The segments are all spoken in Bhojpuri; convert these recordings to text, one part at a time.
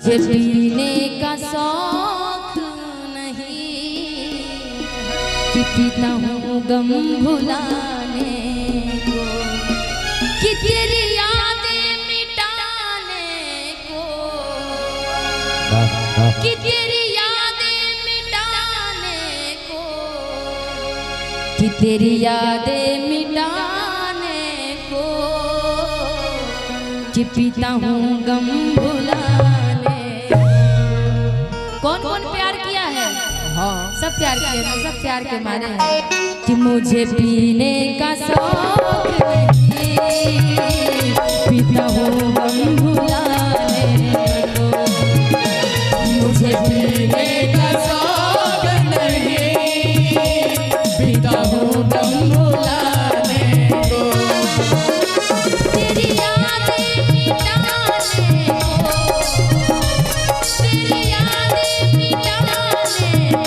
मुझे पीने का शौक नहीं कि पीता हूँ गम भुलाने को, कि तेरी यादें मिटाने को, कि तेरी यादें मिटाने को, कि तेरी यादें मिटाने को, कि पीता हूँ गम भुलाने। कौन कौन प्यार किया है? हाँ सब प्यार किए, सब प्यार के मारे हैं। कि मुझे पीने का शौक नहीं, पीता हूँ गम भुलाने को, मुझे पीने का शौक नहीं, पीता हूँ गम भुलाने को, तेरी यादें मिटाने को, तेरी यादें मिटाने को,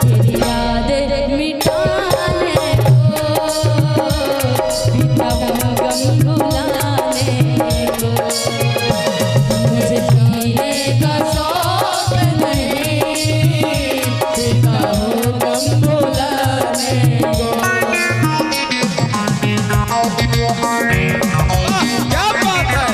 तेरी यादें मिटाने को, पीता हूँ गम भुलाने को, मुझे पीने का शौक नहीं, पीता हूँ गम भुलाने को। क्या बात है।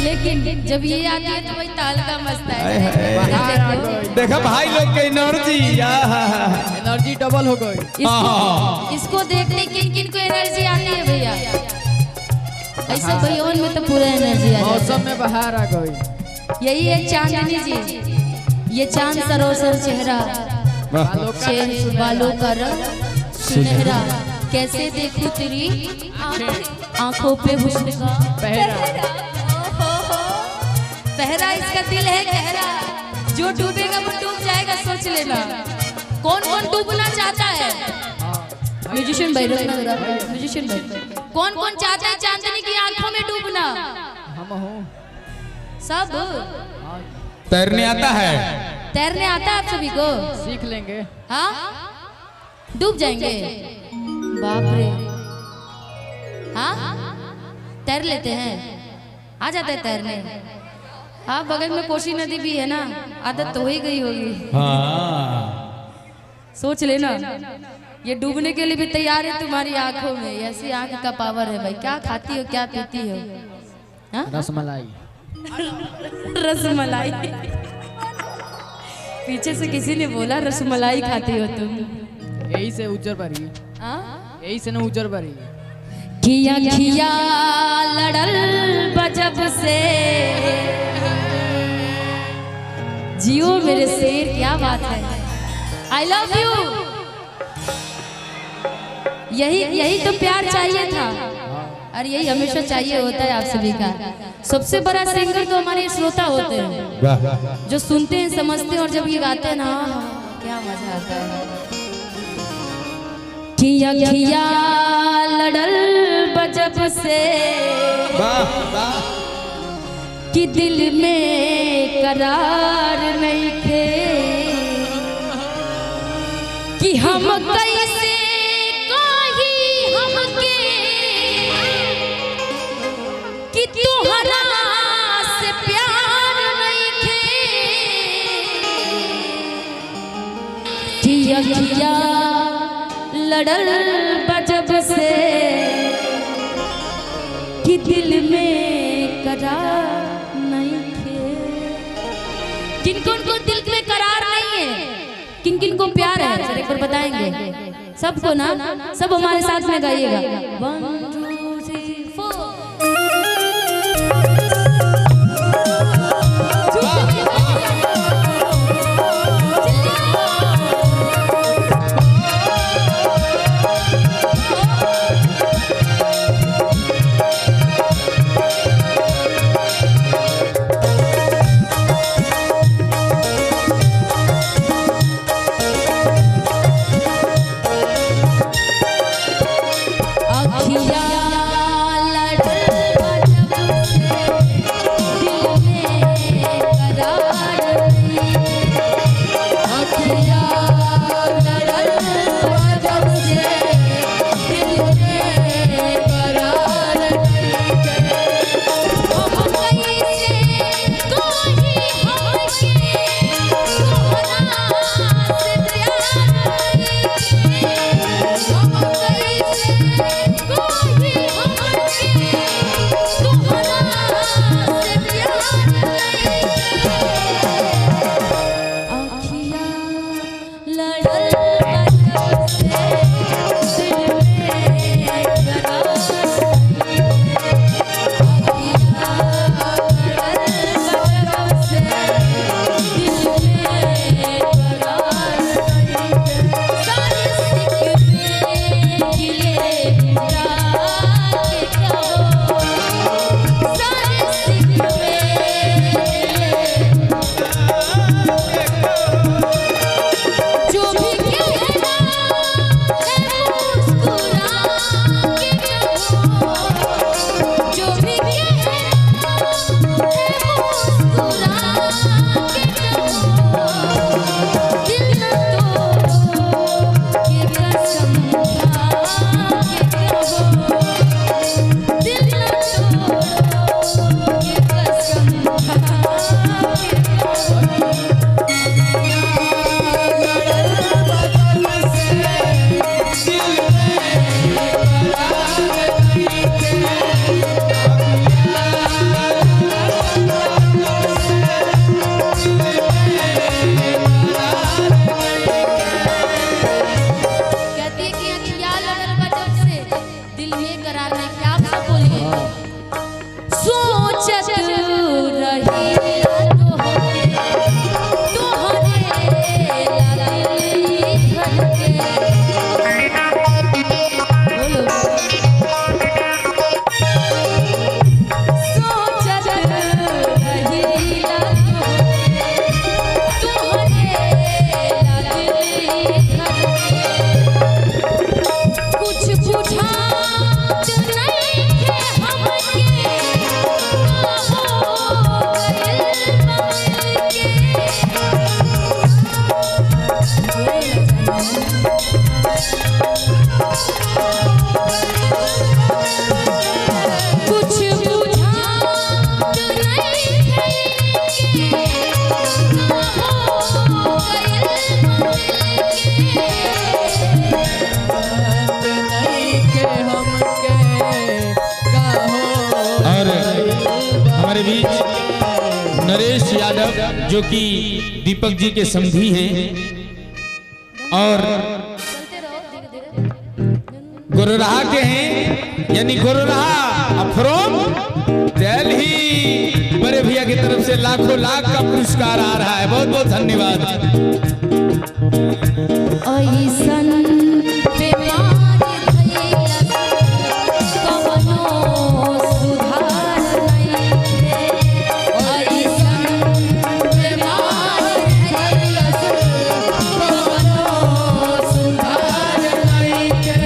लेकिन जब ये आती है तो वही ताल का मस्त है। देखा भाई लोग के एनर्जी, एनर्जी डबल हो गई। इसको देखने किन किन को एनर्जी आती है भैया? ऐसा भैया में तो पूरा एनर्जी आ जाता मौसम में बाहर आ गई। यही है चांदनी जी, ये चांद सरोसर चेहरा, बालों का रंग सुनहरा, कैसे देखूं तेरी आंखों पे हुस्न का पहरा। पहरा इसका दिल है गहरा, जो डूबेगा वो डूब जाएगा, सोच लेना। कौन कौन डूबना चाहता है? म्यूजिशियन भाई, म्यूजिशियन भाई, कौन कौन चाहता है चांदनी की आंखों में डूबना? हम हूँ सब। तैरने आता है? तैरने आता है आप सभी को? सीख लेंगे। हाँ डूब जाएंगे, बाप रे। हाँ तैर लेते हैं, आ जाते हैं तैरने। हाँ बगल में कोसी नदी भी है ना, आदत तो हो ही गई होगी। हाँ। सोच लेना, ये डूबने के लिए भी तैयार है तुम्हारी आंखों में। ऐसी आंख का पावर है भाई। क्या खाती हो, क्या पीती हो? हाँ? रसमलाई। रसमलाई। पीछे से किसी ने बोला रसमलाई खाती हो तुम। यही से उज्जर भरी, हाँ यही से न उज्जर भरी। किया किया लड़ल बजब से, जियो मेरे शेर, क्या बात है। I love you. यही तो प्यार चाहिए था, और यही हमेशा चाहिए होता है आप सभी का। सबसे बड़ा सिंगर तो हमारे श्रोता होते हैं, जो सुनते हैं, समझते हैं, और जब ये गाते हैं ना, क्या मजा आता है। किया किया लड़ल बजब से, कि दिल में करार नहीं थे, कि हम कैसे कही हमके, कि तुहरा से प्यार नहीं थे, किया किया लड़ल बजब से, कि दिल में करार नहीं थे। किन किन को दिल में करार नहीं है, किन किन को प्यार है, सर एक बार बताएंगे सबको ना। सब हमारे साथ में गाइएगा। 1 2 3 4। अखिया लड़ल जब से दिल में करार नहीं। अखिया लड़ल जब से दिल में करार नहीं। हम कैसे कोई हमके तोहरा से प्यार नहीं। हम कैसे कोई हमके तोहरा से प्यार नहीं। अखिया लड़ल जब से दिल में करार हमारे बीच नरेश यादव जो कि दीपक जी के समधी हैं और गोरहा के हैं, यानी गोरहा फ्रॉम दिल्ली। बड़े भैया की तरफ से लाखों लाख का पुरस्कार आ रहा है। बहुत बहुत धन्यवाद। ऐसन बीमार भइलस कवनो सुधार नइखे। ऐसन बीमार भइलस कवनो सुधार नइखे।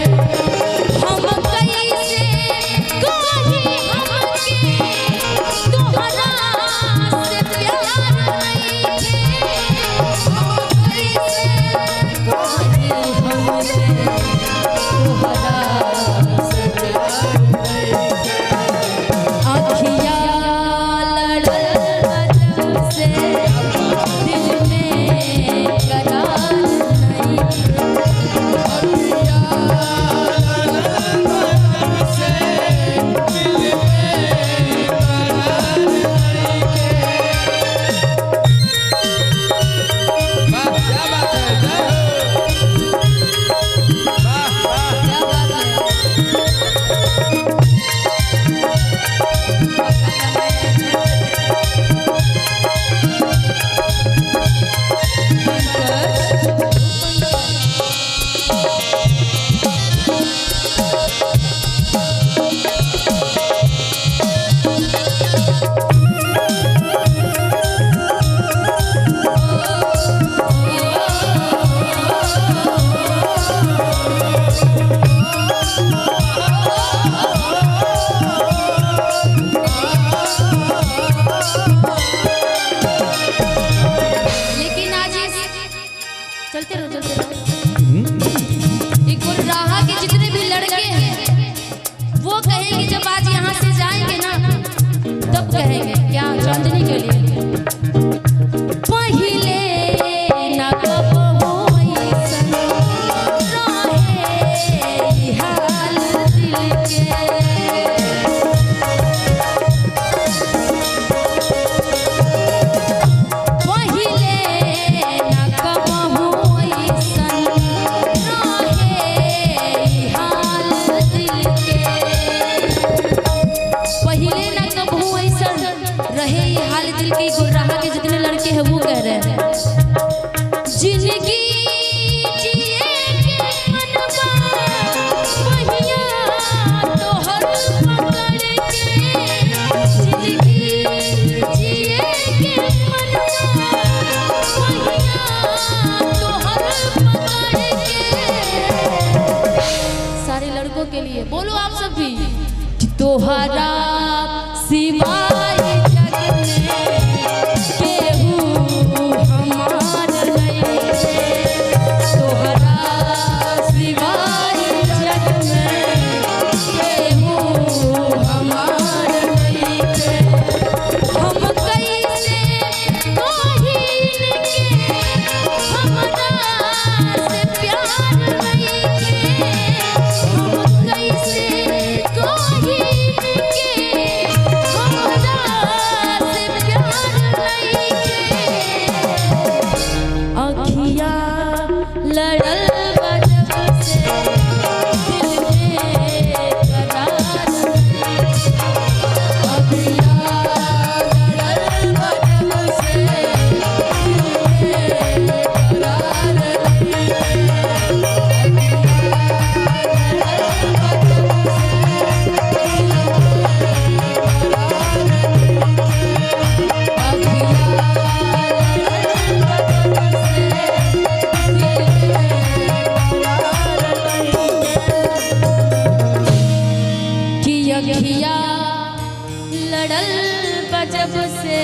हम कैसे कही हमके तोहरा से प्यार नइखे। हम कैसे कही सब कहेंगे क्या चांदनी के लिए पहिले ना कबो ऐसन रहे हाल दिल के रहे ये हाल दिल के गुर्राहा के जितने लड़के हैं वो कह रहे हैं जिंदगी जिए के मनवा पहिया तोहर पकड़ के जिंदगी जिए के मनवा पहिया तोहर पकड़ के सारे लड़कों के लिए बोलो आप सब भी कि तोहरा सिवाय लड़ल बजब से